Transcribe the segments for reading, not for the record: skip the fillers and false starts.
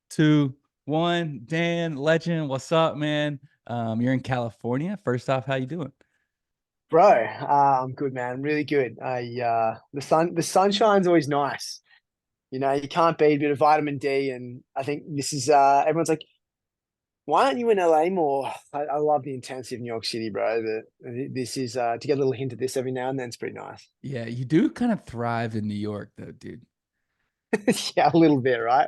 two, one. Dan, legend, what's up, man? You're in California. First off, how you doing? Bro, I'm good, man. I'm really good. The sunshine's always nice. You know, you can't beat a bit of vitamin D, and I think this is everyone's like, why aren't you in LA more? I love the intensity of New York City, bro. This is to get a little hint of this every now and then. It's pretty nice. Yeah, you do kind of thrive in New York, though, dude. Yeah, a little bit, right?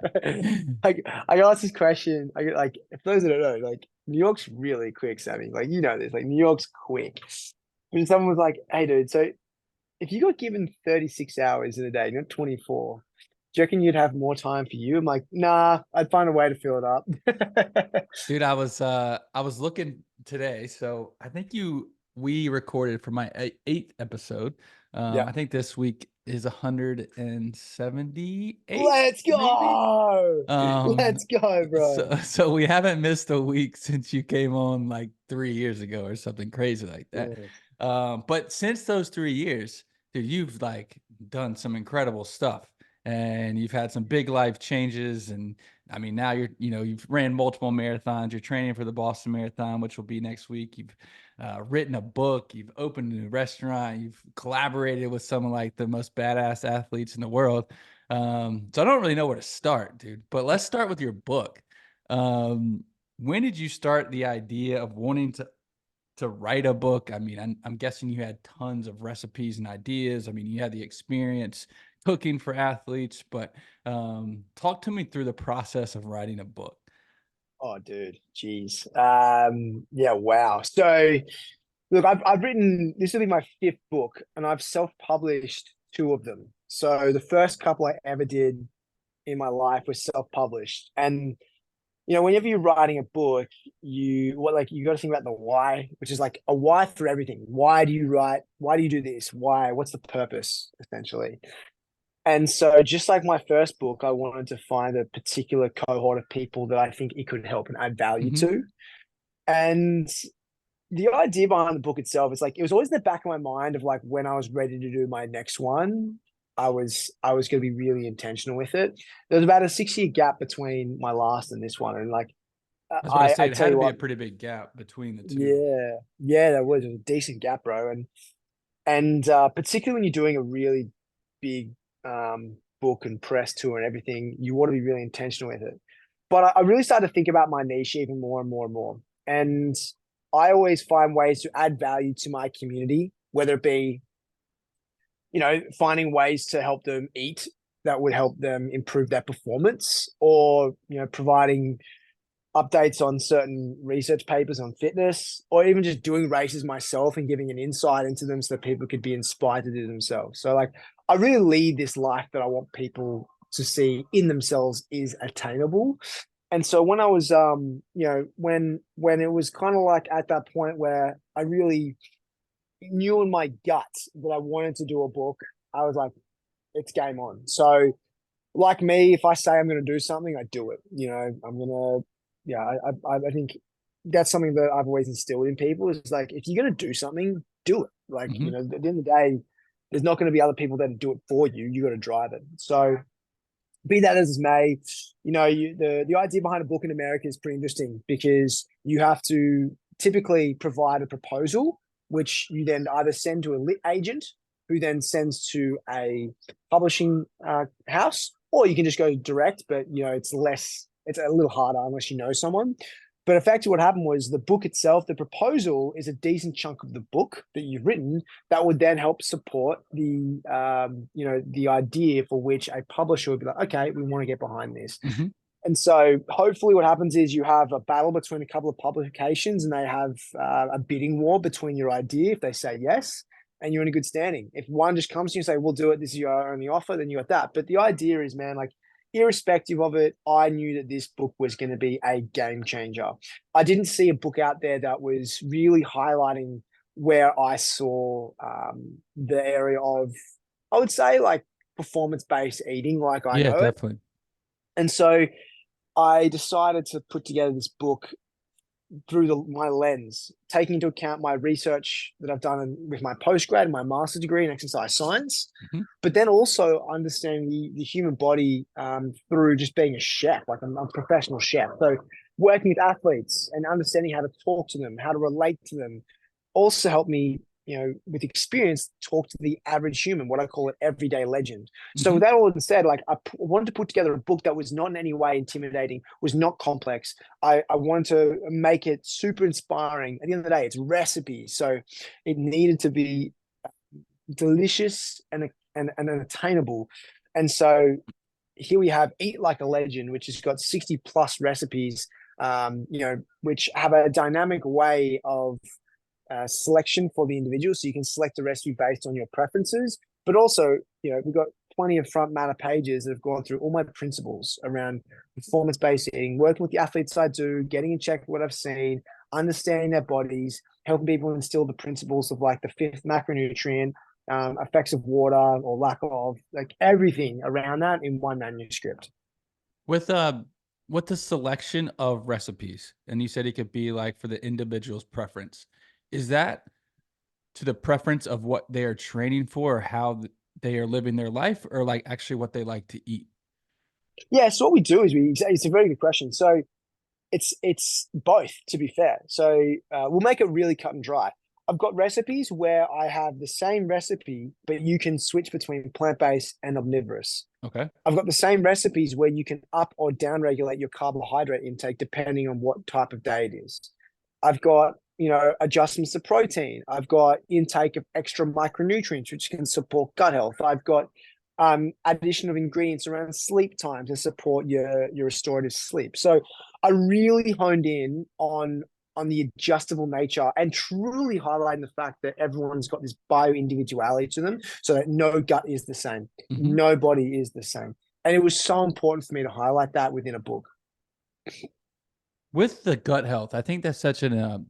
Like I got asked this question. I get like, if those that don't know, like New York's really quick, Sammy. Like you know this. Like New York's quick. When someone was like, "Hey, dude, so if you got given 36 hours in a day, not 24, do you reckon you'd have more time for you?" I'm like, nah, I'd find a way to fill it up. Dude, I was looking today, so I think we recorded for my eighth episode. Yeah. I think this week is 178, Let's maybe. go. Um, Let's go, bro. so we haven't missed a week since you came on like 3 years ago or something crazy like that. Yeah. But since those 3 years, dude, you've like done some incredible stuff and you've had some big life changes. And I mean, now you've ran multiple marathons, you're training for the Boston Marathon, which will be next week. You've written a book, you've opened a new restaurant, you've collaborated with some of like the most badass athletes in the world. So I don't really know where to start, dude, but let's start with your book. Um, when did you start the idea of wanting to write a book? I mean, I'm guessing you had tons of recipes and ideas. I mean, you had the experience cooking for athletes, but talk to me through the process of writing a book. Oh, dude, jeez. Yeah, wow. So, look, I've written, this will be my fifth book, and I've self-published two of them. So the first couple I ever did in my life was self-published, and you know, whenever you're writing a book, you got to think about the why, which is like a why for everything. Why do you write? Why do you do this? Why? What's the purpose, essentially? And so, just like my first book, I wanted to find a particular cohort of people that I think it could help and add value Hmm. to. And the idea behind the book itself is like it was always in the back of my mind of like when I was ready to do my next one, I was going to be really intentional with it. There was about a 6 year gap between my last and this one, and like I was about to I say it tell had to you be a what, pretty big gap between the two. yeah, there was a decent gap, bro, and particularly when you're doing a really big book and press tour and everything, you want to be really intentional with it. But I really started to think about my niche even more and more and more. And I always find ways to add value to my community, whether it be, you know, finding ways to help them eat that would help them improve their performance, or, you know, providing updates on certain research papers on fitness, or even just doing races myself and giving an insight into them so that people could be inspired to do themselves. So like I really lead this life that I want people to see in themselves is attainable. And so when I was you know, when it was kind of like at that point where I really knew in my gut that I wanted to do a book, I was like, it's game on. So like me, if I say I'm going to do something, I do it. You know, I'm gonna, yeah. I think that's something that I've always instilled in people is like, if you're going to do something, do it. Like, you Hmm. know, at the end of the day, there's not going to be other people that do it for you. You got to drive it. So, be that as it may, you know, the idea behind a book in America is pretty interesting because you have to typically provide a proposal, which you then either send to a lit agent, who then sends to a publishing house, or you can just go direct. But you know, it's a little harder unless you know someone. But effectively, what happened was the book itself, the proposal is a decent chunk of the book that you've written that would then help support the you know, the idea for which a publisher would be like, okay, we want to get behind this. Hmm. And so hopefully what happens is you have a battle between a couple of publications, and they have a bidding war between your idea. If they say yes, and you're in a good standing. If one just comes to you and say, we'll do it, this is your only offer, then you got that. But the idea is, man, like irrespective of it, I knew that this book was going to be a game changer. I didn't see a book out there that was really highlighting where I saw the area of, I would say, like performance based eating, like I Yeah, know it. definitely. And so I decided to put together this book through my lens, taking into account my research that I've done with my postgrad and my master's degree in exercise science, Mhm. but then also understanding the human body through just being a chef, like I'm a professional chef. So working with athletes and understanding how to talk to them, how to relate to them, also helped me, with experience, talk to the average human, what I call an everyday legend. So with Mhm. that all said, like I wanted to put together a book that was not in any way intimidating, was not complex. I wanted to make it super inspiring. At the end of the day, it's recipes, so it needed to be delicious and attainable. And so here we have Eat Like a Legend, which has got 60 plus recipes, which have a dynamic way of selection for the individual. So you can select a recipe based on your preferences, but also, we've got plenty of front matter pages that have gone through all my principles around performance-based eating, working with the athletes I do, getting in check what I've seen, understanding their bodies, helping people instill the principles of like the fifth macronutrient, effects of water or lack of, like everything around that in one manuscript. With with the selection of recipes, and you said it could be like for the individual's preference. Is that to the preference of what they are training for or how they are living their life, or like actually what they like to eat? Yeah, so what we do is it's a very good question. So it's both, to be fair. So we'll make it really cut and dry. I've got recipes where I have the same recipe, but you can switch between plant-based and omnivorous. Okay. I've got the same recipes where you can up or down regulate your carbohydrate intake depending on what type of day it is. I've got, adjustments to protein. I've got intake of extra micronutrients, which can support gut health. I've got addition of ingredients around sleep time to support your restorative sleep. So I really honed in on the adjustable nature and truly highlighting the fact that everyone's got this bio individuality to them, so that no gut is the same, Mhm. no body is the same. And it was so important for me to highlight that within a book. With the gut health, I think that's such an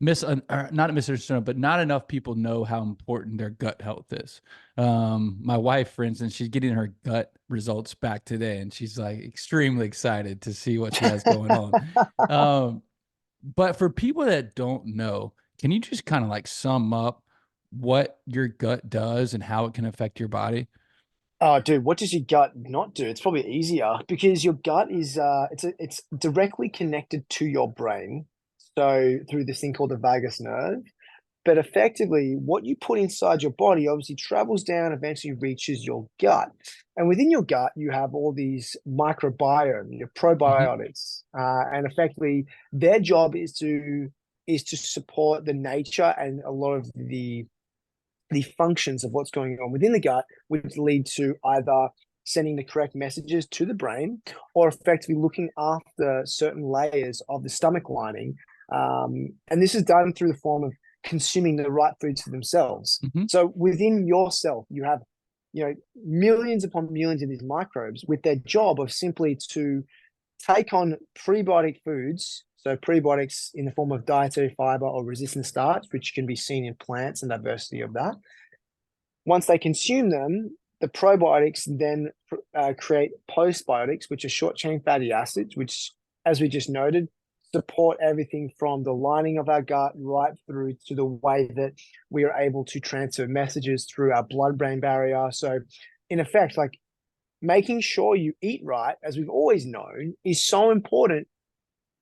not a misunderstanding, but not enough people know how important their gut health is. My wife, for instance, she's getting her gut results back today, and she's like extremely excited to see what she has going on. Um, but for people that don't know, can you just kind of like sum up what your gut does and how it can affect your body? Oh, dude, what does your gut not do? It's probably easier because your gut is it's directly connected to your brain. So through this thing called the vagus nerve. But effectively, what you put inside your body obviously travels down, eventually reaches your gut. And within your gut, you have all these microbiome, your Mhm. probiotics, and effectively their job is to support the nature and a lot of the functions of what's going on within the gut, which lead to either sending the correct messages to the brain or effectively looking after certain layers of the stomach lining. And this is done through the form of consuming the right foods for themselves. Mhm. So within yourself, you have, millions upon millions of these microbes with their job of simply to take on prebiotic foods. So prebiotics in the form of dietary fiber or resistant starch, which can be seen in plants and diversity of that. Once they consume them, the probiotics then create postbiotics, which are short chain fatty acids, which, as we just noted, support everything from the lining of our gut right through to the way that we are able to transfer messages through our blood brain barrier. So, in effect, like making sure you eat right, as we've always known, is so important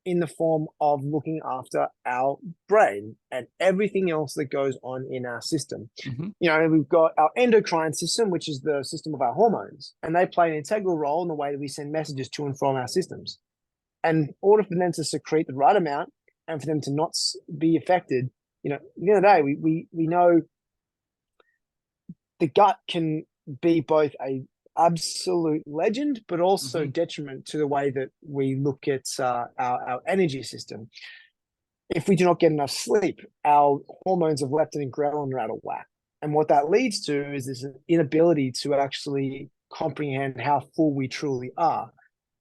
in the form of looking after our brain and everything else that goes on in our system. Mhm. We've got our endocrine system, which is the system of our hormones, and they play an integral role in the way that we send messages to and from our systems. And in order for them to secrete the right amount and for them to not be affected, at the end of the day, we know the gut can be both a absolute legend, but also Mhm. detriment to the way that we look at our energy system. If we do not get enough sleep, our hormones of leptin and ghrelin are out of whack. And what that leads to is this inability to actually comprehend how full we truly are.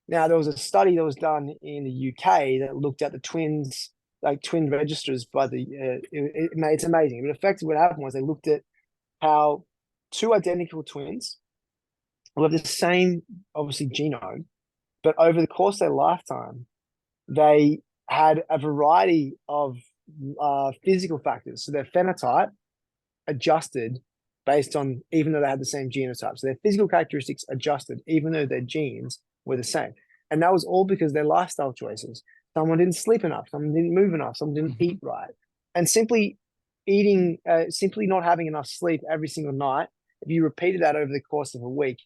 Now, there was a study that was done in the UK that looked at the twins, like twin registers by it's amazing. But effectively what happened was they looked at how two identical twins will have the same, obviously, genome, but over the course of their lifetime, they had a variety of physical factors. So their phenotype adjusted based on, even though they had the same genotype. So their physical characteristics adjusted even though their genes were the same. And that was all because their lifestyle choices. Someone didn't sleep enough, someone didn't move enough, someone didn't Hmm. eat right. And simply not having enough sleep every single night, if you repeated that over the course of a week,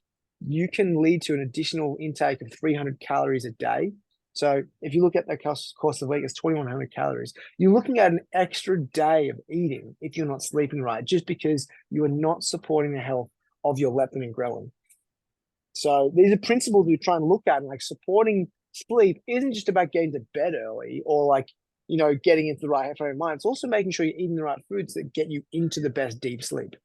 you can lead to an additional intake of 300 calories a day. So if you look at the course of the week, it's 2,100 calories. You're looking at an extra day of eating if you're not sleeping right, just because you are not supporting the health of your leptin and ghrelin. So these are principles we try and look at, and like supporting sleep isn't just about getting to bed early or like, getting into the right frame of mind. It's also making sure you're eating the right foods that get you into the best deep sleep.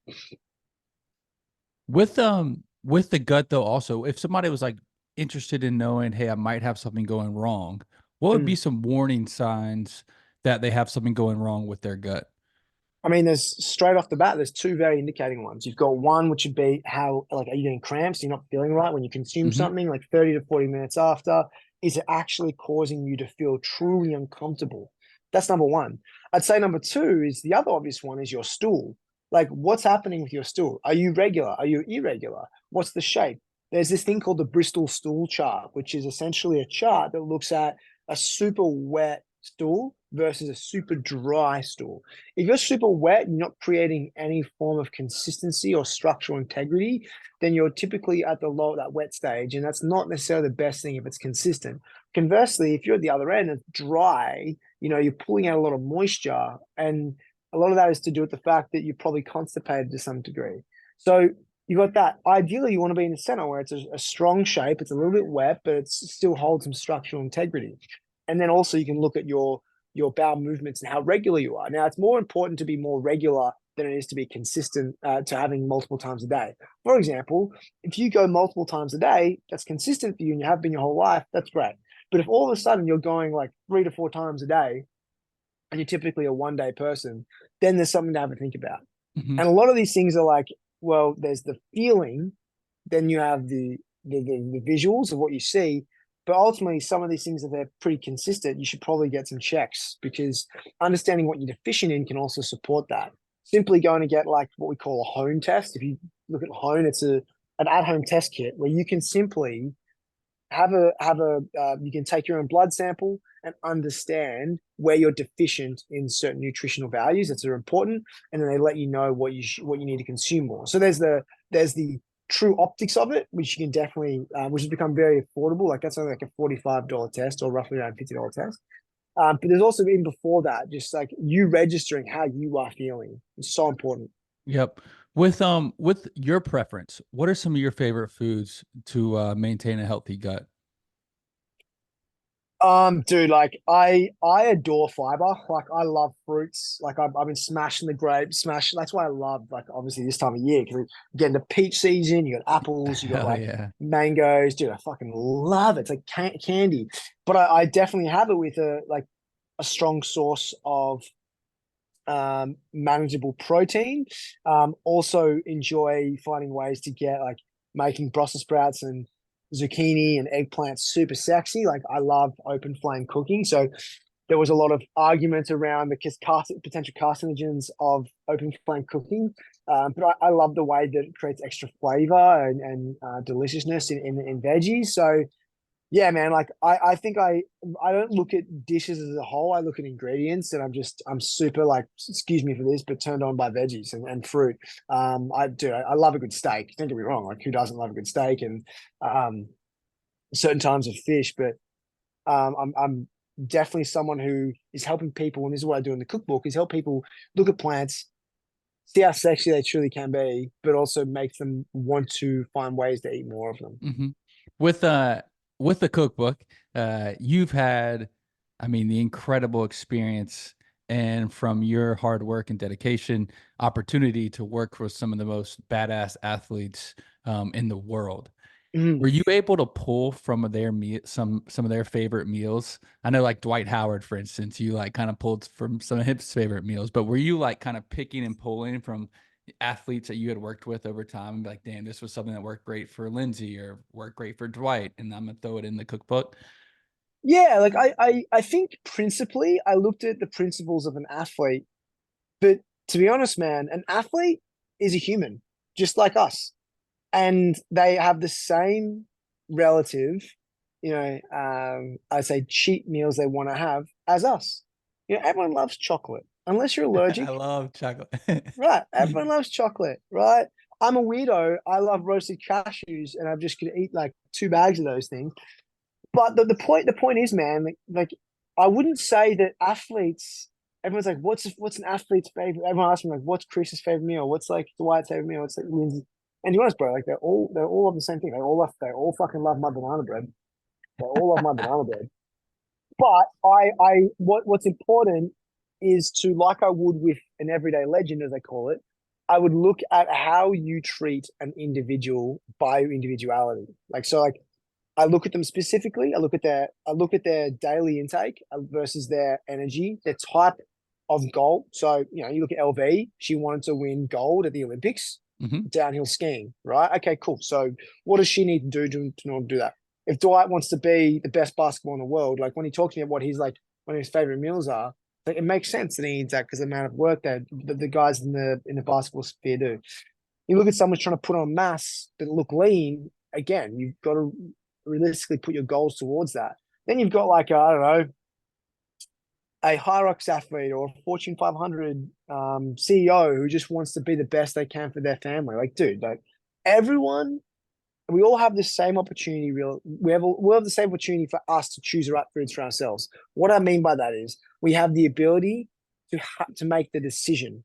With the gut though, also, if somebody was like interested in knowing, hey, I might have something going wrong, what would be Mm. some warning signs that they have something going wrong with their gut? I mean, there's straight off the bat, there's two very indicating ones. You've got one, which would be how, like, are you getting cramps? You're not feeling right when you consume Hmm. something, like 30 to 40 minutes after. Is it actually causing you to feel truly uncomfortable? That's number one. I'd say number two is the other obvious one is your stool. Like, what's happening with your stool? Are you regular? Are you irregular? What's the shape? There's this thing called the Bristol stool chart, which is essentially a chart that looks at a super wet stool versus a super dry stool. If you're super wet, you're not creating any form of consistency or structural integrity, then you're typically at the low, that wet stage, and that's not necessarily the best thing if it's consistent. Conversely, if you're at the other end, it's dry, you're pulling out a lot of moisture, and a lot of that is to do with the fact that you're probably constipated to some degree. So you got that. Ideally, you want to be in the center where it's a strong shape, it's a little bit wet, but it still holds some structural integrity. And then also you can look at your bowel movements and how regular you are. Now, it's more important to be more regular than it is to be consistent to having multiple times a day. For example, if you go multiple times a day, that's consistent for you and you have been your whole life, that's great. But if all of a sudden you're going like 3 to 4 times a day and you're typically a 1 day person, then there's something to have to think about. Hmm. And a lot of these things are like, well, there's the feeling, then you have the visuals of what you see. But ultimately, some of these things, if they're pretty consistent, you should probably get some checks because understanding what you're deficient in can also support that. Simply going to get like what we call a home test. If you look at home, it's an at-home test kit where you can simply you can take your own blood sample and understand where you're deficient in certain nutritional values that are important, and then they let you know what you need to consume more. So there's the true optics of it, which you can definitely which has become very affordable. Like that's only like a $45 test or roughly around $50 test. But there's also been before that, just like you registering how you are feeling. It's so important. Yep. With your preference, what are some of your favorite foods to maintain a healthy gut? Dude, like I adore fiber. Like I love fruits. Like I've been smashing the grapes, smash. That's why I love like obviously this time of year because you get into peach season. You got apples. You got Hell like yeah. mangoes. Dude, I fucking love it. It's like candy. But I definitely have it with a strong source of manageable protein. Also enjoy finding ways to get like making Brussels sprouts and zucchini and eggplant super sexy. Like I love open flame cooking. So there was a lot of argument around the potential carcinogens of open flame cooking. But I love the way that it creates extra flavor and deliciousness in veggies. So yeah, man, like I think I don't look at dishes as a whole. I look at ingredients and I'm super like, excuse me for this, but turned on by veggies and fruit. I love a good steak. Don't get me wrong, like who doesn't love a good steak and um certain times of fish, but I'm definitely someone who is helping people, and this is what I do in the cookbook, is help people look at plants, see how sexy they truly can be, but also make them want to find ways to eat more of them. Hmm. With with the cookbook, you've had, I mean, the incredible experience and from your hard work and dedication, opportunity to work with some of the most badass athletes in the world. Mm. Were you able to pull from their some of their favorite meals? I know like Dwight Howard, for instance, you like kind of pulled from some of his favorite meals, but were you like kind of picking and pulling from athletes that you had worked with over time and be like, damn, this was something that worked great for Lindsay or worked great for Dwight, and I'm gonna throw it in the cookbook? Yeah, like I think principally I looked at the principles of an athlete, but to be honest, man, an athlete is a human, just like us. And they have the same relative, I say cheat meals they want to have as us. Everyone loves chocolate, unless you're I allergic, love chocolate. right? Everyone loves chocolate, right? I'm a weirdo. I love roasted cashews, and I'm just gonna eat like 2 bags of those things. But the point is, man, like I wouldn't say that athletes. Everyone's like, what's an athlete's favorite? Everyone asks me like, what's Chris's favorite meal? What's like Dwight's favorite meal? What's like Lindsay? And to be honest, bro, like they're all love the same thing. They all fucking love my banana bread. They all love my banana bread. But what's important is to, like I would with an everyday legend, as I call it, I would look at how you treat an individual by individuality. Like I look at them specifically. I look at their daily intake versus their energy, their type of goal. So you look at LV. She wanted to win gold at the Olympics, Hmm. downhill skiing, right? Okay, cool. So what does she need to do to do that? If Dwight wants to be the best basketball in the world, like when he talks to me about what his favorite meals are, like it makes sense that he needs that because the amount of work that the guys in the basketball sphere do. You look at someone trying to put on mass but look lean. Again, you've got to realistically put your goals towards that. Then you've got like I don't know, a Hyrox athlete or a Fortune 500 CEO who just wants to be the best they can for their family. Like, dude, like everyone, we all have the same opportunity. We have the same opportunity for us to choose the right foods for ourselves. What I mean by that is we have the ability to make the decision,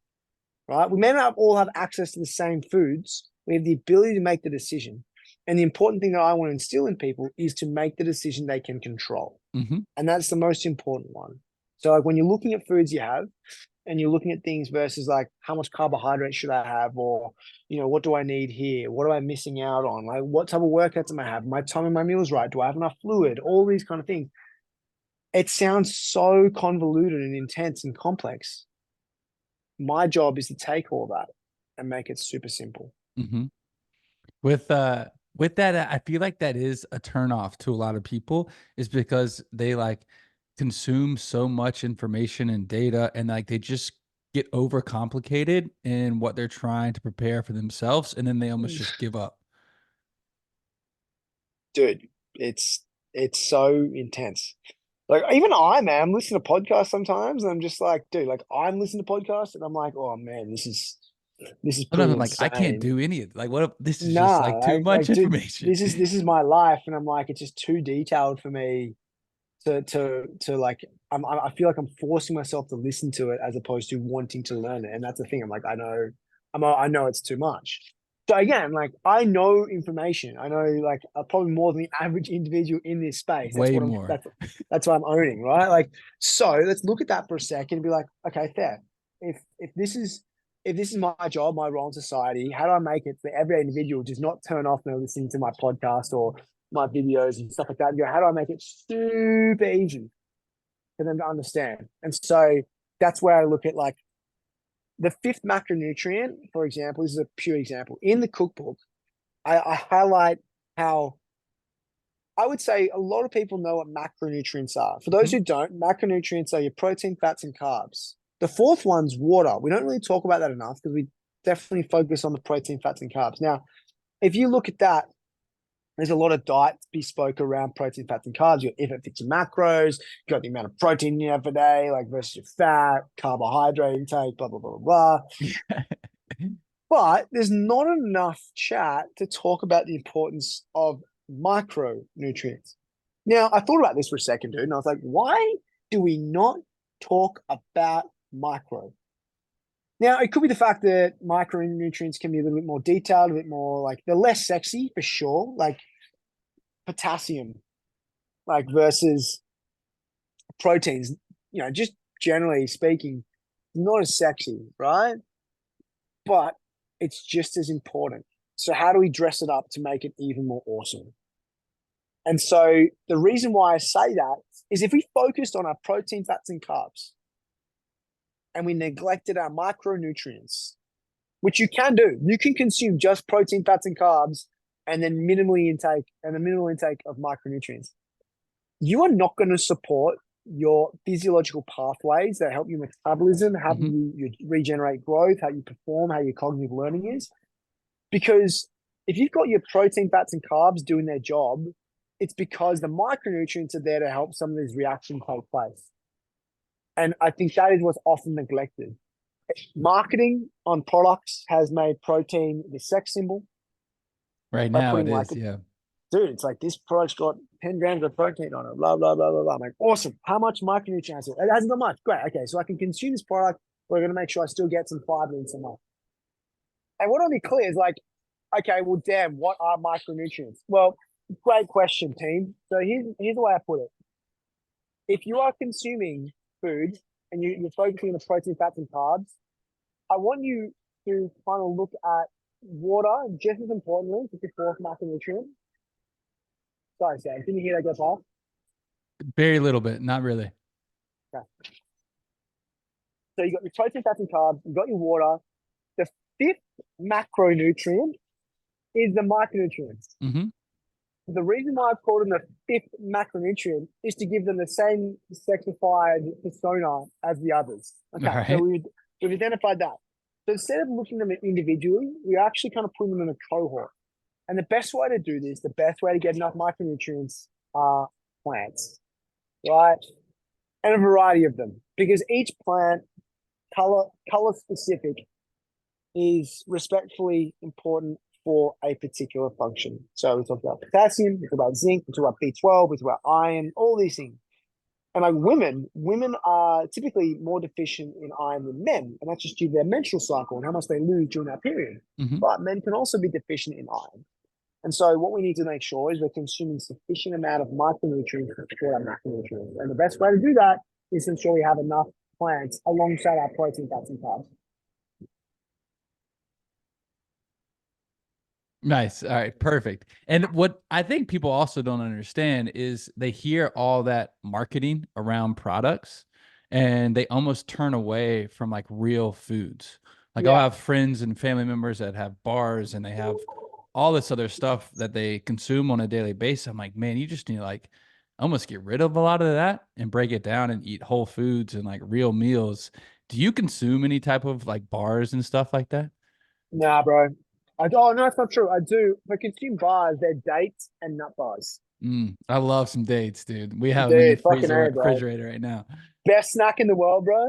right? We may not all have access to the same foods. We have the ability to make the decision. And the important thing that I want to instill in people is to make the decision they can control. Hmm. And that's the most important one. So like when you're looking at foods you have and you're looking at things versus like how much carbohydrate should I have, or what do I need here? What am I missing out on? Like what type of workouts am I have? My time in my meals right? Do I have enough fluid? All these kind of things. It sounds so convoluted and intense and complex. My job is to take all that and make it super simple. Hmm. With that, I feel like that is a turnoff to a lot of people, is because they like consume so much information and data, and like they just get overcomplicated in what they're trying to prepare for themselves, and then they almost just give up. Dude, it's so intense. Like even I'm listening to podcasts sometimes, and I'm just like, dude, like I'm listening to podcasts, and I'm like, oh man, this is Sometimes pretty I'm like, I can't insane. do any of like what if this is just Nah, like too much dude, information. this is my life, and I'm like, it's just too detailed for me to like. I feel like I'm forcing myself to listen to it as opposed to wanting to learn it, and that's the thing. I'm like, I know it's too much. So again, like I know information. I know like probably more than the average individual in this space. That's Way what I'm. more. That's what I'm owning, right? Like, so let's look at that for a second and be like, okay, fair. If this is my job, my role in society, how do I make it that every individual does not turn off when listening to my podcast or my videos and stuff like that? And go, how do I make it super easy for them to understand? And so that's where I look at like the fifth macronutrient, for example. This is a pure example. In the cookbook, I highlight how I would say a lot of people know what macronutrients are. For those Mhm. who don't, macronutrients are your protein, fats, and carbs. The fourth one's water. We don't really talk about that enough because we definitely focus on the protein, fats, and carbs. Now, if you look at that, there's a lot of diets bespoke around protein, fats, and carbs. If it fits your macros, you got the amount of protein you have a day, like versus your fat, carbohydrate intake, blah, blah, blah, blah. But there's not enough chat to talk about the importance of micronutrients. Now, I thought about this for a second, dude, and I was like, why do we not talk about micro? Now, it could be the fact that micronutrients can be a little bit more detailed, a bit more like they're less sexy for sure, like potassium, like versus proteins, just generally speaking, not as sexy, right? But it's just as important. So how do we dress it up to make it even more awesome? And so the reason why I say that is if we focused on our protein, fats, and carbs, and we neglected our micronutrients, which you can do, you can consume just protein, fats, and carbs, and then minimally intake and a minimal intake of micronutrients. you are not going to support your physiological pathways that help your metabolism, how Hmm. you regenerate growth, how you perform, how your cognitive learning is. Because if you've got your protein, fats, and carbs doing their job, it's because the micronutrients are there to help some of these reactions take place. And I think that is what's often neglected. Marketing on products has made protein the sex symbol Right by now it putting like, is. Yeah. dude, it's like this product's got 10 grams of protein on it, blah, blah, blah, blah, blah. I'm like, awesome. How much micronutrient has it? It hasn't got much. Great. Okay. So I can consume this product. We're going to make sure I still get some fiber and some. And what I'll be clear is like, okay, well, damn, what are micronutrients? Well, great question, team. So here's the way I put it. If you are consuming food and you're focusing on the protein, fats, and carbs, I want you to kind of look at water just as importantly, it's the fourth macronutrient. Sorry, Sam, can you hear that go past? Very little bit. Not really. Okay. So you got your protein, fats, and carbs, you got your water. The fifth macronutrient is the micronutrients. Hmm. The reason why I've called them the fifth macronutrient is to give them the same sexified persona as the others. All Okay, so right. we've identified that. So instead of looking at them individually, we're actually kind of putting them in a cohort. And the best way to do this, the best way to get enough micronutrients are plants, right? And a variety of them, because each plant, color specific, is respectfully important for a particular function. So we talk about potassium, we talk about zinc, we talk about B12, we talk about iron, all these things. And like women are typically more deficient in iron than men, and that's just due to their menstrual cycle and how much they lose during that period. Hmm. But men can also be deficient in iron. And so what we need to make sure is we're consuming sufficient amount of micronutrients to support our macronutrients. And the best way to do that is to ensure we have enough plants alongside our protein, fats, and carbs. Nice. All right. Perfect. And what I think people also don't understand is they hear all that marketing around products and they almost turn away from like real foods. Like I'll Yeah. have friends and family members that have bars and they have all this other stuff that they consume on a daily basis. I'm like, man, you just need to like almost get rid of a lot of that and break it down and eat whole foods and like real meals. Do you consume any type of like bars and stuff like that? Nah, bro. Oh no, that's not true. I do. If I consume bars, they're dates and nut bars. I love some dates, dude. We have them in the Dude, fucking freezer A, bro. refrigerator right now. Best snack in the world, bro.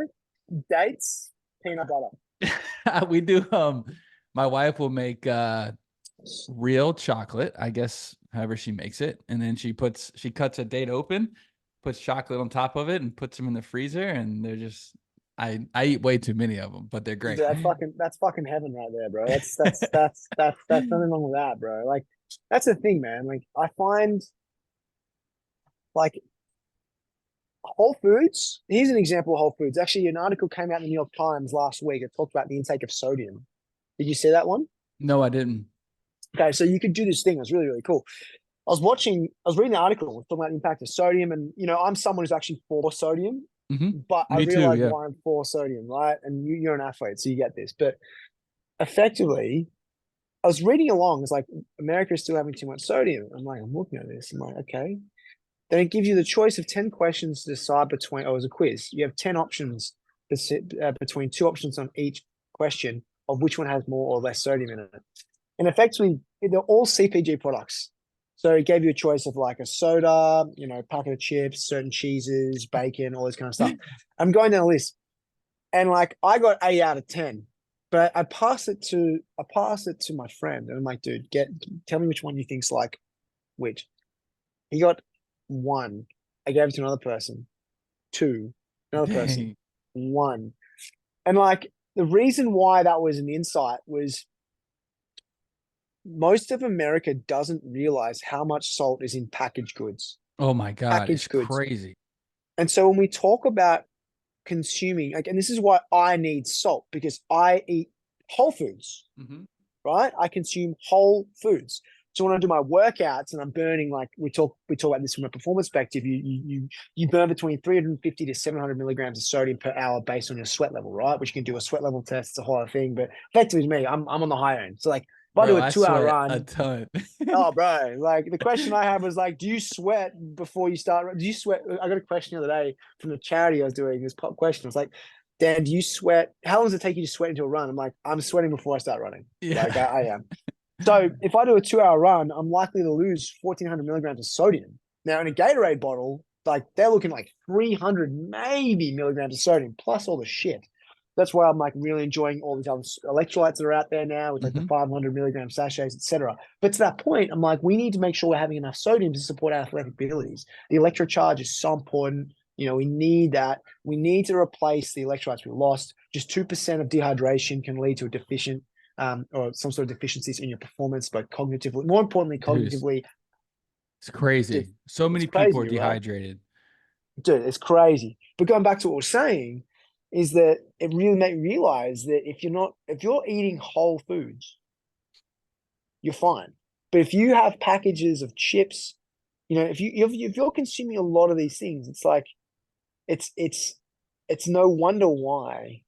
Dates, peanut butter. We do my wife will make real chocolate, I guess however she makes it, and then she cuts a date open, puts chocolate on top of it and puts them in the freezer and they're just I eat way too many of them, but they're Dude, great. that's fucking heaven right there, bro. That's nothing wrong with that, bro. Like that's the thing, man. Like I find like Whole Foods. Here's an example of Whole Foods. Actually, an article came out in the New York Times last week. It talked about the intake of sodium. Did you see that one? No, I didn't. Okay, so you could do this thing. It was really, really cool. I was reading the article talking about the impact of sodium, and I'm someone who's actually for sodium, Hmm. but I Me too, realize yeah. why I'm for sodium, right? And you're an athlete, so you get this. But effectively, I was reading along. It's like America is still having too much sodium. I'm looking at this. I'm like, okay. Then it gives you the choice of 10 questions to decide between. Oh, it was a quiz. You have 10 options between two options on each question of which one has more or less sodium in it. And effectively, they're all CPG products. So it gave you a choice of like a soda, packet of chips, certain cheeses, bacon, all this kind of stuff. I'm going down the list, and like I got 8 out of 10, but I passed it to my friend, and I'm like, dude, tell me which one you think's like which. He got one. I gave it to another person, two, another person, Dang. one, and like the reason why that was an insight was most of America doesn't realize how much salt is in packaged goods. Oh my God, it's Packaged goods. crazy. And so when we talk about consuming, like, and this is why I need salt because I eat whole foods, Hmm. right? I consume whole foods. So when I do my workouts and I'm burning, like we talk about this from a performance perspective, you burn between 350 to 700 milligrams of sodium per hour based on your sweat level, right? Which you can do a sweat level test, it's a whole other thing. But effectively, to me, I'm on the higher end. So like If I do Bro, a I 2 hour sweat a run, ton. oh, bro, like the question I had was like, do you sweat before you start? Do you sweat? I got a question the other day from the charity I was doing. This pop question. It's like, Dan, do you sweat? How long does it take you to sweat into a run? I'm like, I'm sweating before I start running. Like Yeah. I am. So if I do a 2 hour run, I'm likely to lose 1,400 milligrams of sodium. Now in a Gatorade bottle, like they're looking like 300 maybe milligrams of sodium plus all the shit. That's why I'm like really enjoying all these other electrolytes that are out there now with like the Hmm. 500 milligram sachets, etc. But to that point, I'm like, we need to make sure we're having enough sodium to support our athletic abilities. The electrocharge is so important. You know, we need that. We need to replace the electrolytes we lost. Just 2% of dehydration can lead to a deficient or some sort of deficiencies in your performance, but cognitively, more importantly, Dude, cognitively, it's crazy. So it's many people are crazy, right? dehydrated. Dude, it's crazy. But going back to what we're saying, is that it really made me realize that if you're eating whole foods, you're fine. But if you have packages of chips, you know, if you're consuming a lot of these things, it's like it's it's it's no wonder why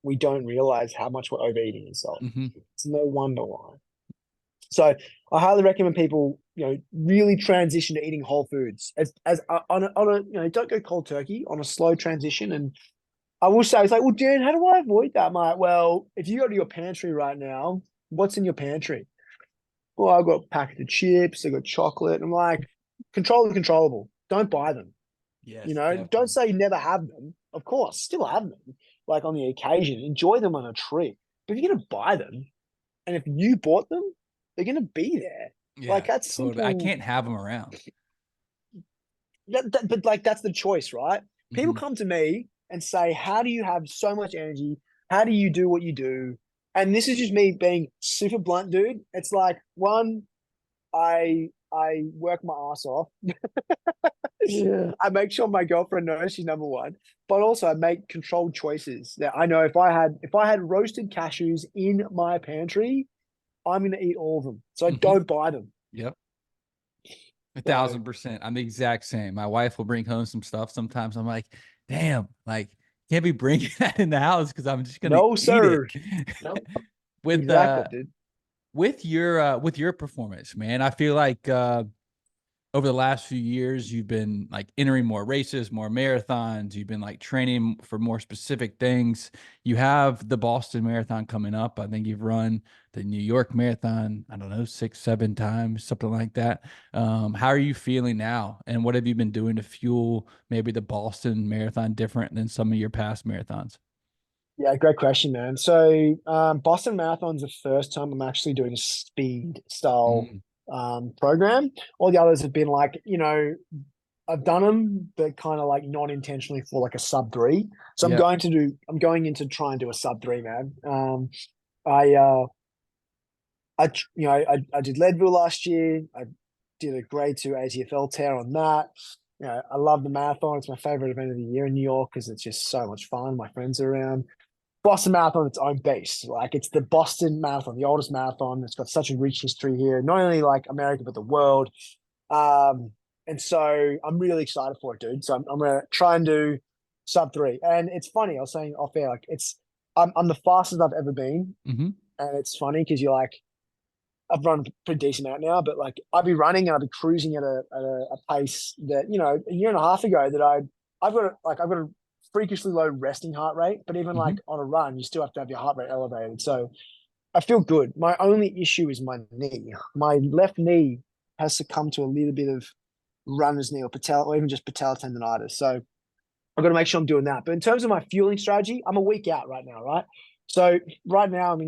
we don't realize how much we're overeating ourselves. Hmm. It's no wonder why. So I highly recommend people, you know, really transition to eating whole foods as on a you know, don't go cold turkey on a slow transition. And I will say, it's like, well, Dan, how do I avoid that? I'm like, well, if you go to your pantry right now, what's in your pantry? Well, I've got a packet of chips, I've got chocolate. I'm like, control the controllable. Don't buy them. You Yes, know, don't definitely. say you never have them. Of course, still have them, like on the occasion. Enjoy them on a trip. But if you're gonna buy them, and if you bought them, they're gonna be there. Like Yeah, that's totally. I simple. can't have them around. But like that's the choice, right? People Hmm. come to me and say, "How do you have so much energy? How do you do what you do?" And this is just me being super blunt, dude. It's like one, I work my ass off. Yeah. I make sure my girlfriend knows she's number one, but also I make controlled choices that I know if I had roasted cashews in my pantry, I'm gonna eat all of them. So I Hmm. don't buy them. Yep. A So thousand percent. I'm the exact same. My wife will bring home some stuff. Sometimes I'm like, damn, like can't be bringing that in the house because I'm just gonna no, eat it. sir. No, with exactly, dude. with your performance, man, I feel like over the last few years, you've been like entering more races, more marathons. You've been like training for more specific things. You have the Boston Marathon coming up. I think you've run the New York Marathon, I don't know, 6, 7 times, something like that. How are you feeling now? And what have you been doing to fuel maybe the Boston Marathon different than some of your past marathons? Yeah, great question, man. So Boston Marathon's the first time I'm actually doing a speed style Mm, program. All the others have been like, you know, I've done them, but kind of like not intentionally for like a sub three. So yep. I'm going in to try and do a sub three, man. I, uh, you know, I did Leadville last year. I did a grade two ATFL tear on that. You know, I love the marathon. It's my favorite event of the year in New York because it's just so much fun. My friends are around. Boston Marathon, its own beast. Like it's the Boston Marathon, the oldest marathon. It's got such a rich history here, not only like America but the world. Um, and so I'm really excited for it, dude. So I'm gonna try and do sub three. And it's funny, I was saying off air, like I'm the fastest I've ever been. Hmm. And it's funny because you're like, I've run a pretty decent amount now, but like I'd be running and I'd be cruising at a pace that, you know, a year and a half ago that I've got a freakishly low resting heart rate, but even Hmm. like on a run, you still have to have your heart rate elevated. So I feel good. My only issue is my knee. My left knee has succumbed to a little bit of runner's knee or patella, or even just patella tendonitis. So I've got to make sure I'm doing that. But in terms of my fueling strategy, I'm a week out right now, right? So right now I'm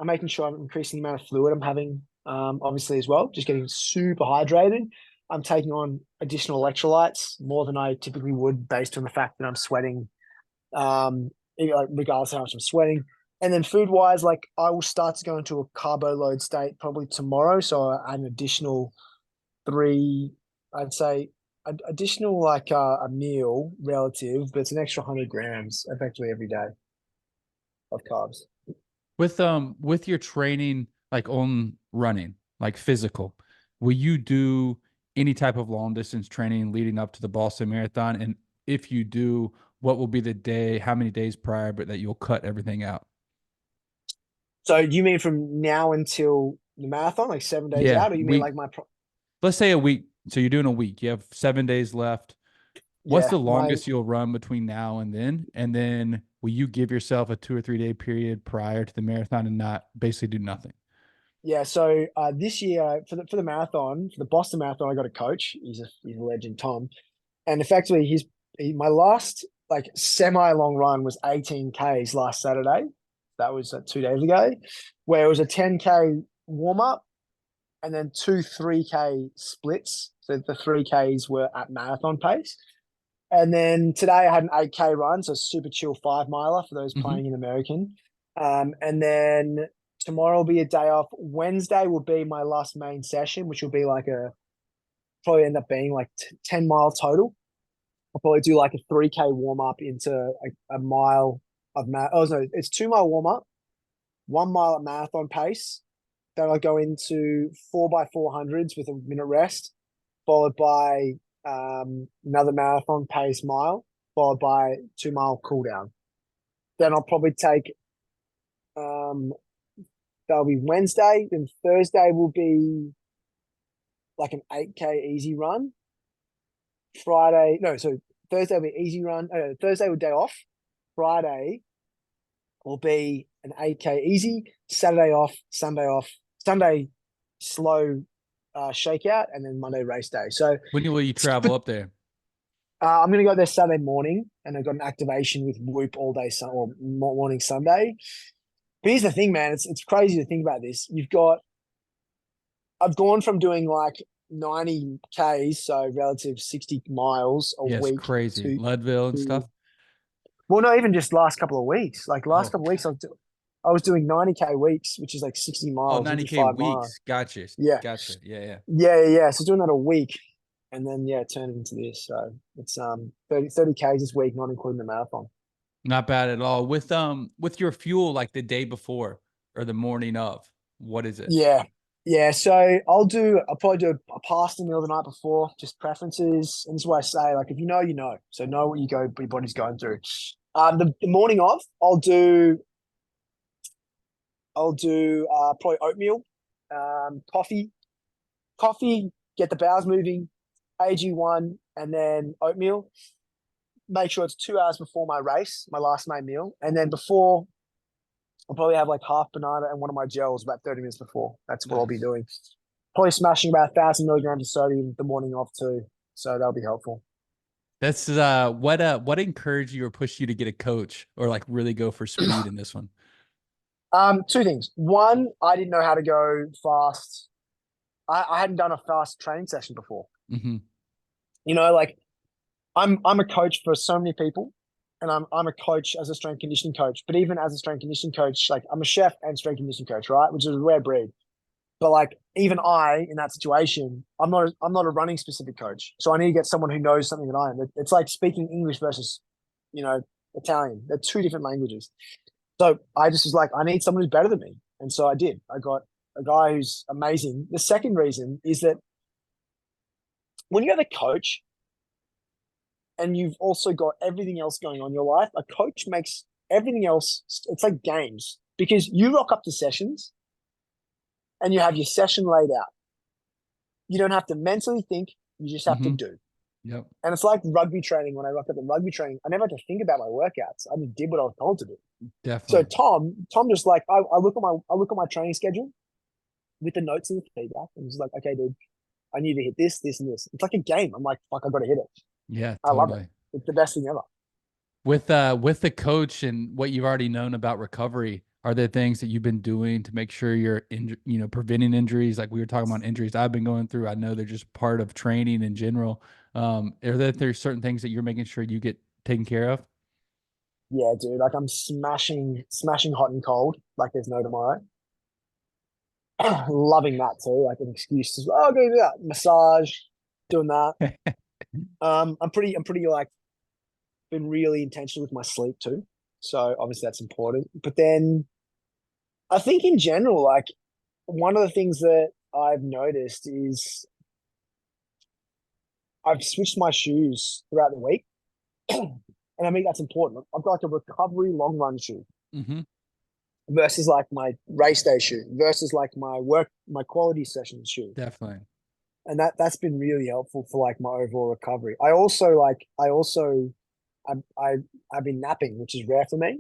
making sure I'm increasing the amount of fluid I'm having, obviously as well, just getting super hydrated. I'm taking on additional electrolytes more than I typically would based on the fact that I'm sweating, like regardless of how much I'm sweating. And then food wise, like I will start to go into a carbo load state probably tomorrow. So an additional three, I'd say additional like a meal relative, but it's an extra 100 grams effectively every day of carbs. With your training like on running, like physical, will you do any type of long distance training leading up to the Boston Marathon? And if you do, what will be the day, how many days prior, but that you'll cut everything out? So you mean from now until the marathon, like 7 days Yeah, out, or you mean week. like Let's say a week. So you're doing a week. You have 7 days left. What's yeah, the my longest you'll run between now and then? And then will you give yourself a 2 or 3 day period prior to the marathon and not basically do nothing? yeah. So this year for the marathon, for the Boston Marathon, I got a coach. He's a legend, Tom. And effectively, my last like semi long run was 18 Ks last Saturday. That was 2 days ago, where it was a 10K warm up and then two 3K splits. So the 3Ks were at marathon pace. And then today I had an 8K run, so super chill 5 miler for those Hmm. playing in American. And then tomorrow will be a day off. Wednesday will be my last main session, which will be like probably end up being like 10 mile total. I'll probably do like a 3K warm up into a mile of oh no, it's 2 mile warm up, 1 mile at marathon pace. Then I'll go into 4x400s with a minute rest, followed by another marathon pace mile, followed by 2 mile cool down. Then I'll probably take um that'll be Wednesday. Then Thursday will be like an 8K easy run. Friday, no, so Thursday will be easy run. Thursday will day off. Friday will be an 8K easy. Saturday off. Sunday off. Sunday slow shakeout, and then Monday race day. So When will you travel up there? I'm going to go there Saturday morning, and I've got an activation with Whoop all day or morning Sunday. But here's the thing, man. It's crazy to think about this. I've gone from doing like 90 Ks, so relative 60 miles a Yes, week crazy. to Leadville and to stuff. well, not even just last couple of weeks. Like last Oh, couple of weeks, I was doing 90K weeks, which is like 60 oh, miles, 90K 55 miles. weeks. Gotcha. Yeah, Gotcha. Yeah, yeah. yeah. So doing that a week, and then yeah, turn it into this. So it's 30 Ks this week, not including the marathon. Not bad at all. With your fuel like the day before or the morning of, what is it? Yeah, yeah. So I'll probably do a pasta meal the night before, just preferences. And this is why I say, like, if you know, you know. So know what your body's going through. The morning of, I'll do probably oatmeal, coffee, get the bowels moving, AG1, and then oatmeal. Make sure it's 2 hours before my race, my last main meal, and then before I'll probably have like half banana and one of my gels about 30 minutes before. That's what I'll be Nice. doing. Probably smashing about 1,000 milligrams of sodium the morning of too. So that'll be helpful. That's what encouraged you or pushed you to get a coach or like really go for speed in this one? Two things. One, I didn't know how to go fast. I hadn't done a fast training session before. Hmm. Like I'm a coach for so many people, and I'm a coach as a strength conditioning coach. But even as a strength conditioning coach, like I'm a chef and strength conditioning coach, right? Which is a rare breed. But like even I in that situation, I'm not a running specific coach. So I need to get someone who knows something that I am. It's like speaking English versus, you know, Italian. They're two different languages. So I just was like, I need someone who's better than me. And so I did. I got a guy who's amazing. The second reason is that when you have a coach and you've also got everything else going on in your life, a coach makes everything else, it's like games because you rock up to sessions and you have your session laid out. You don't have to mentally think, you just have to Hmm. do. Yep. And it's like rugby training. When I rock up the rugby training, I never had to think about my workouts. I just did what I was told to do. So Definitely. Tom just like I look at my training schedule with the notes and the feedback, and he's like, okay, dude, I need to hit this, this, and this. It's like a game. I'm like, fuck, I got to hit it. Yeah, I love it. totally. It's the best thing ever. With the coach and what you've already known about recovery, are there things that you've been doing to make sure you're preventing injuries? Like we were talking about injuries I've been going through. I know they're just part of training in general. There's certain things that you're making sure you get taken care of? Yeah, dude. Like I'm smashing hot and cold. Like there's no tomorrow. Loving that too. Like an excuse to, oh, go do that. Massage, doing that. I'm pretty like been really intentional with my sleep too. So obviously that's important. But then I think in general, like one of the things that I've noticed is I've switched my shoes throughout the week. And I think that's important. I've got like a recovery long run shoe. Hmm. versus like my race day shoe versus like my quality session shoe. Definitely. And that's been really helpful for like my overall recovery. I've been napping, which is rare for me.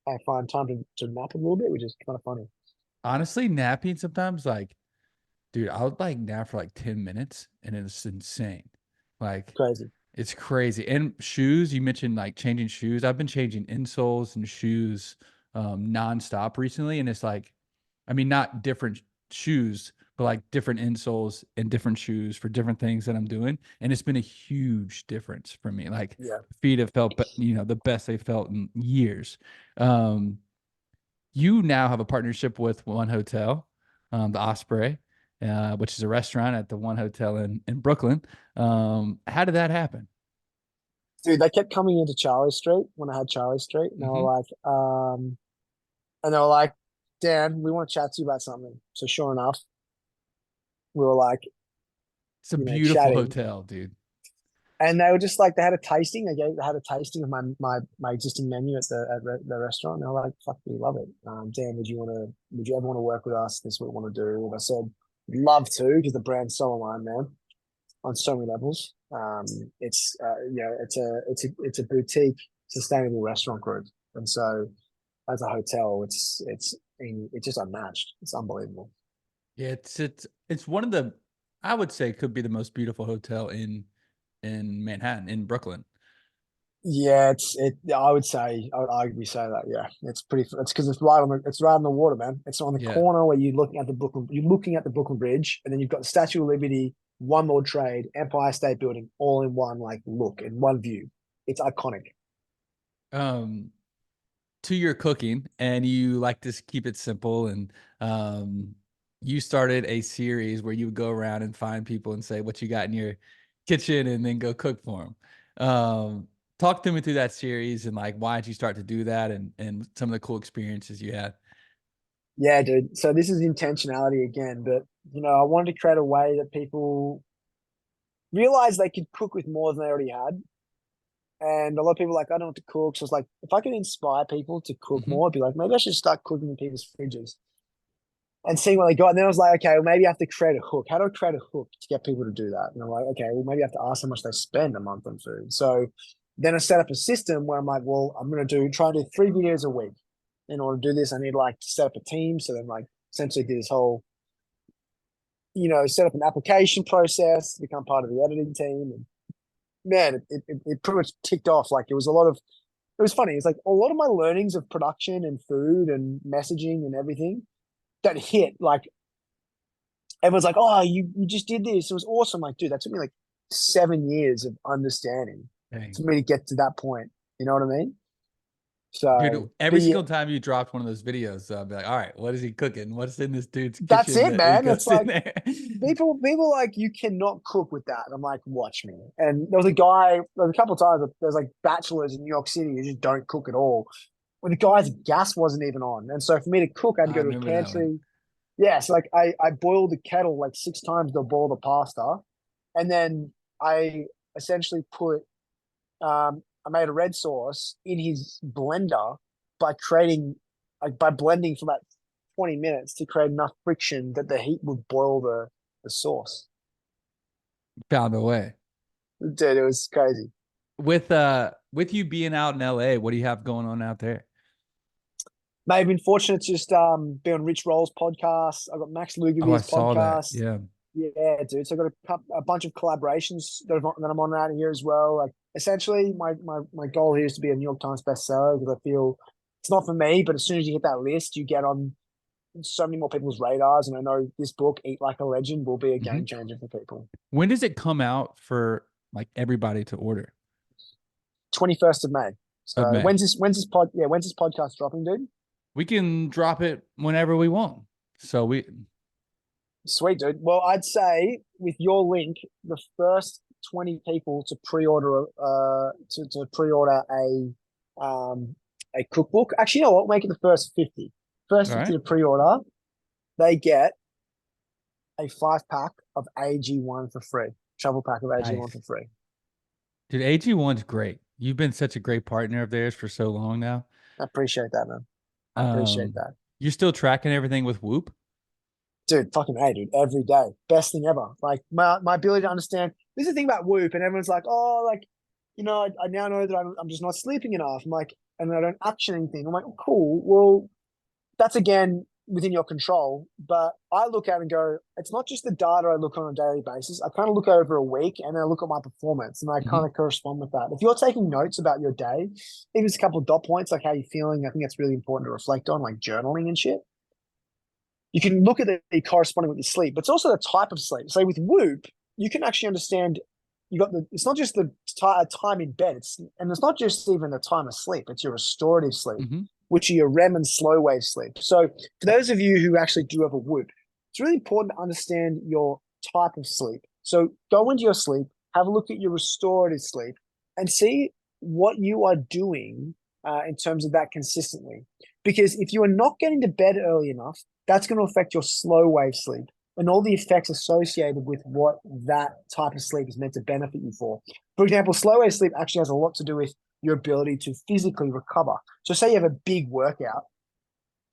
I find time to nap a little bit, which is kind of funny. Honestly, napping sometimes, like, dude, I would like nap for like 10 minutes and it's insane. Like, Crazy. it's crazy. And shoes, you mentioned like changing shoes. I've been changing insoles and shoes nonstop recently. And it's like, I mean, not different shoes, but like different insoles and different shoes for different things that I'm doing. And it's been a huge difference for me. Like, Yeah. feet have felt, the best they felt in years. Um, you now have a partnership with One Hotel, the Osprey, which is a restaurant at the One Hotel in Brooklyn. How did that happen? Dude, they kept coming into Charlie Street when I had Charlie Street, and Hmm. they were like, Dan, we want to chat to you about something. So sure enough, we were like, It's a beautiful chatting. hotel, dude. And they were just like, they had a tasting. They had a tasting of my existing menu at the restaurant. And they were like, "Fuck, we love it. Dan, would you ever want to work with us? This is what we want to do." And I said, "Love to," because the brand's so aligned, man, on so many levels. It's a boutique sustainable restaurant group, and so as a hotel, it's just unmatched. It's unbelievable. Yeah, it's one of the, I would say, could be the most beautiful hotel in Manhattan, in Brooklyn. Yeah, I would say I would arguably say that. Yeah, it's pretty. It's because it's right on the water, man. It's on the Yeah. corner where you're looking at the Brooklyn Bridge, and then you've got the Statue of Liberty, One World Trade, Empire State Building, all in one like look in one view. It's iconic. Um, to your cooking, and you like to keep it simple, and you started a series where you would go around and find people and say what you got in your kitchen and then go cook for them. Talk to me through that series and like why did you start to do that, and some of the cool experiences you had. Yeah, dude. So this is intentionality again, but I wanted to create a way that people realize they could cook with more than they already had. And a lot of people are like, I don't know what to cook. So it's like, if I can inspire people to cook Hmm. more, I'd be like, maybe I should start cooking in people's fridges and seeing what they got. And then I was like, okay, well, maybe I have to create a hook. How do I create a hook to get people to do that? And I'm like, okay, well, maybe I have to ask how much they spend a month on food. So then I set up a system where I'm like, well, I'm going to try and do 3 videos a week. In order to do this, I need like to set up a team. So then like essentially do this whole, set up an application process, become part of the editing team. And man, it pretty much ticked off. Like it was funny. It's like a lot of my learnings of production and food and messaging and everything that hit like everyone's like, "Oh, you just did this. It was awesome." Like, dude, that took me like 7 years of understanding Dang. for me to get to that point. You know what I mean? Dude, So, every but yeah, single time you dropped one of those videos, I'll be like, all right, what is he cooking? What's in this dude's that's kitchen it, that he man. It's goes in like there? people like you cannot cook with that. And I'm like, watch me. And there was a guy, there was a couple of times there's like bachelors in New York City who just don't cook at all. When the guy's gas wasn't even on. And so for me to cook, I had to I go to a remember that one. pantry. Yeah, so like I boiled the kettle like 6 times to boil the pasta. And then I essentially I made a red sauce in his blender by creating by blending for about 20 minutes to create enough friction that the heat would boil the sauce. Found a way. Dude, it was crazy. With you being out in LA, what do you have going on out there? Mate, I've been fortunate to just be on Rich Roll's podcast. I've got Max Oh, I Lugervier's saw that. podcast. Yeah. Yeah, dude. So I got a bunch of collaborations that I'm on out here as well. Like essentially, my goal here is to be a New York Times bestseller because I feel it's not for me, but as soon as you hit that list, you get on so many more people's radars. And I know this book, Eat Like a Legend, will be a Hmm. game changer for people. When does it come out for like everybody to order? 21st of May. Of So May. when's this podcast dropping, dude? We can drop it whenever we want. So we, Sweet, dude. Well, I'd say with your link, the first 20 people to pre-order to pre-order a cookbook. Actually, you know what? Make it the first 50. First all 50 right. to pre-order, they get a 5 pack of AG1 for free. Travel pack of AG1 Nice. for free. Dude, AG1's great. You've been such a great partner of theirs for so long now. I appreciate that, man. I appreciate Um, that. You're still tracking everything with Whoop? Dude, fucking A, dude, every day. Best thing ever. Like my ability to understand. This is the thing about Whoop, and everyone's like, oh, like, I now know that I'm just not sleeping enough. I'm like, and I don't action anything. I'm like, oh, cool. Well, that's again within your control. But I look at it and go, it's not just the data I look on a daily basis. I kind of look over a week and then I look at my performance and I kind Hmm. of correspond with that. If you're taking notes about your day, even just a couple of dot points, like how you're feeling, I think that's really important to reflect on, like journaling and shit. You can look at the corresponding with your sleep, but it's also the type of sleep. So with Whoop, you can actually understand you got it's not just the time in bed, and it's not just even the time of sleep, it's your restorative sleep, Hmm. which are your REM and slow wave sleep. So for those of you who actually do have a Whoop, it's really important to understand your type of sleep. So go into your sleep, have a look at your restorative sleep, and see what you are doing in terms of that consistently. Because if you are not getting to bed early enough, that's going to affect your slow wave sleep and all the effects associated with what that type of sleep is meant to benefit you for. For example, slow wave sleep actually has a lot to do with your ability to physically recover. So say you have a big workout,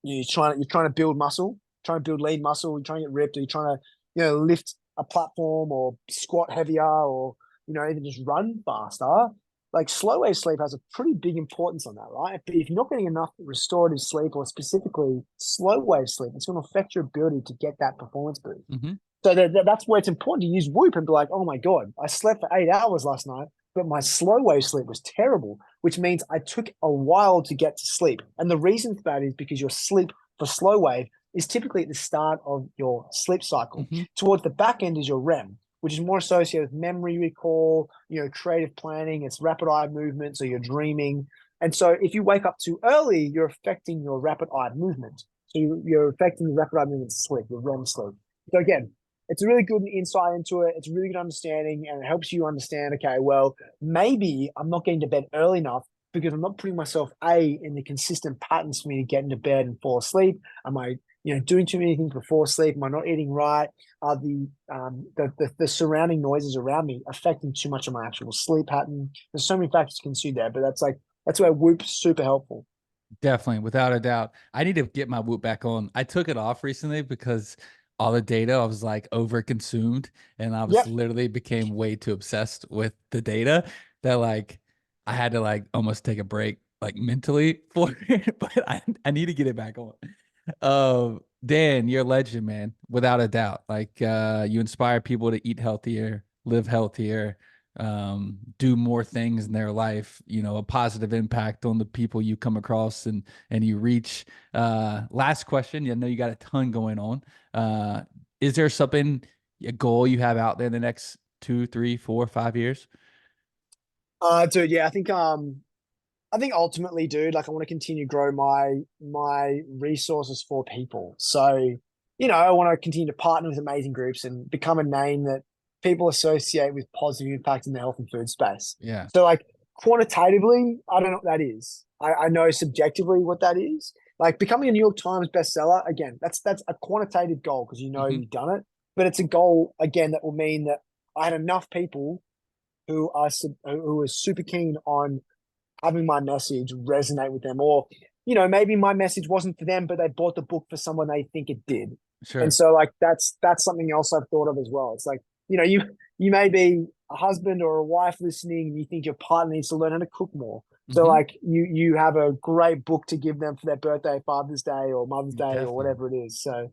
you're trying to build muscle, trying to build lean muscle, you're trying to get ripped, or you're trying to, lift a platform or squat heavier or, even just run faster. Like slow wave sleep has a pretty big importance on that, right? But if you're not getting enough restorative sleep or specifically slow wave sleep, it's going to affect your ability to get that performance boost. Hmm. So that's where it's important to use Whoop and be like, oh my God, I slept for 8 hours last night, but my slow wave sleep was terrible, which means I took a while to get to sleep. And the reason for that is because your sleep for slow wave is typically at the start of your sleep cycle. Hmm. Towards the back end is your REM, which is more associated with memory recall, creative planning, it's rapid eye movement, so you're dreaming. And so if you wake up too early, you're affecting your rapid eye movement. So you're affecting the rapid eye movement sleep, your REM sleep. So again, it's a really good insight into it. It's a really good understanding, and it helps you understand, okay, well, maybe I'm not getting to bed early enough because I'm not putting myself in the consistent patterns for me to get into bed and fall asleep. Am I, doing too many things before sleep? Am I not eating right? Are the surrounding noises around me affecting too much of my actual sleep pattern? There's so many factors to consider there, but that's where Whoop's super helpful. Definitely, without a doubt. I need to get my Whoop back on. I took it off recently because all the data I was like over consumed and I was Yep. literally became way too obsessed with the data that like I had to like almost take a break like mentally for it, but I need to get it back on. Dan, you're a legend, man, without a doubt. Like you inspire people to eat healthier, live healthier, do more things in their life, a positive impact on the people you come across and you reach. Last question. I know you got a ton going on. Is there something, a goal you have out there in the next 2, 3, 4, 5 years? Dude, yeah, I think ultimately, dude, like I want to continue to grow my resources for people. So, I want to continue to partner with amazing groups and become a name that people associate with positive impact in the health and food space. Yeah, So, like quantitatively, I don't know what that is. I know subjectively what that is. Like becoming a New York Times bestseller, again, that's a quantitative goal because hmm, you've done it. But it's a goal again that will mean that I had enough people who are super keen on having my message resonate with them, or maybe my message wasn't for them but they bought the book for someone they think it did. And sure. so like that's something else I've thought of as well. It's like, you may be a husband or a wife listening and you think your partner needs to learn how to cook more, so Hmm. like you have a great book to give them for their birthday, Father's Day or Mother's Day or Definitely. whatever it is. So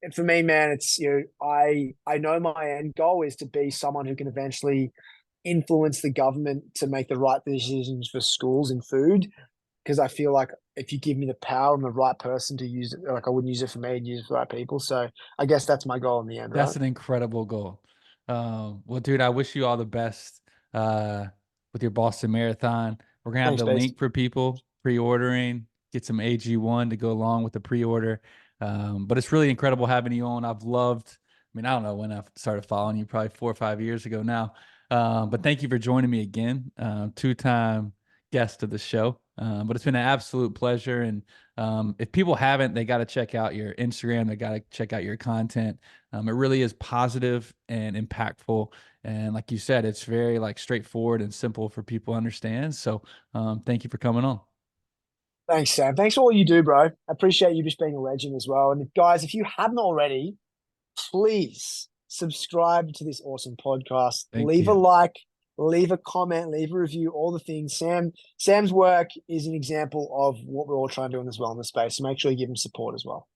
and for me, man, it's, I know my end goal is to be someone who can eventually influence the government to make the right decisions for schools and food. Because I feel like if you give me the power and the right person to use it, like I wouldn't use it for me, I'd use it for the right people. So I guess that's my goal in the end, right? That's an incredible goal. Well, dude, I wish you all the best uh, with your Boston Marathon. We're gonna have Thanks, the Base. link for people pre-ordering. Get some AG1 to go along with the pre-order. But it's really incredible having you on. I've loved. I mean, I don't know when I started following you, probably 4 or 5 years ago now. But thank you for joining me again, two-time guest of the show. But it's been an absolute pleasure. And if people haven't, they got to check out your Instagram. They got to check out your content. It really is positive and impactful. And like you said, it's very like straightforward and simple for people to understand. So thank you for coming on. Thanks, Sam. Thanks for all you do, bro. I appreciate you just being a legend as well. And guys, if you haven't already, please subscribe to this awesome podcast. Thank Leave a you. like, leave a comment, leave a review, all the things. Sam's work is an example of what we're all trying to do in this wellness space. So make sure you give him support as well.